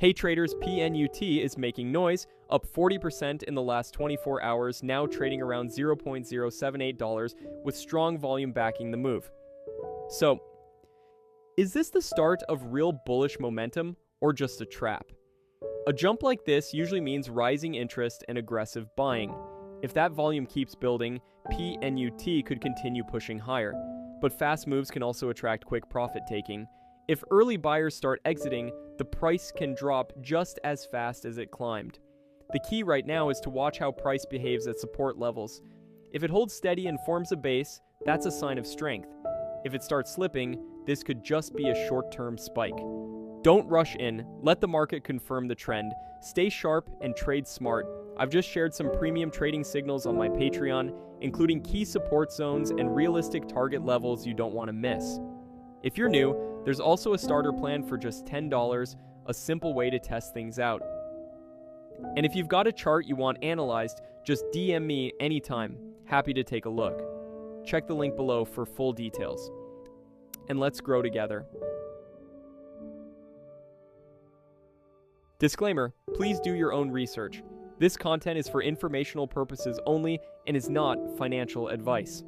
Hey traders, Pnut is making noise, up 40% in the last 24 hours, now trading around $0.078 with strong volume backing the move. So, is this the start of real bullish momentum or just a trap? A jump like this usually means rising interest and aggressive buying. If that volume keeps building, Pnut could continue pushing higher. But fast moves can also attract quick profit taking. If early buyers start exiting, the price can drop just as fast as it climbed. The key right now is to watch how price behaves at support levels. If it holds steady and forms a base, that's a sign of strength. If it starts slipping, this could just be a short-term spike. Don't rush in, let the market confirm the trend, stay sharp and trade smart. I've just shared some premium trading signals on my Patreon, including key support zones and realistic target levels you don't want to miss. If you're new, there's also a starter plan for just $10, a simple way to test things out. And if you've got a chart you want analyzed, just DM me anytime. Happy to take a look. Check the link below for full details. And let's grow together. Disclaimer, please do your own research. This content is for informational purposes only and is not financial advice.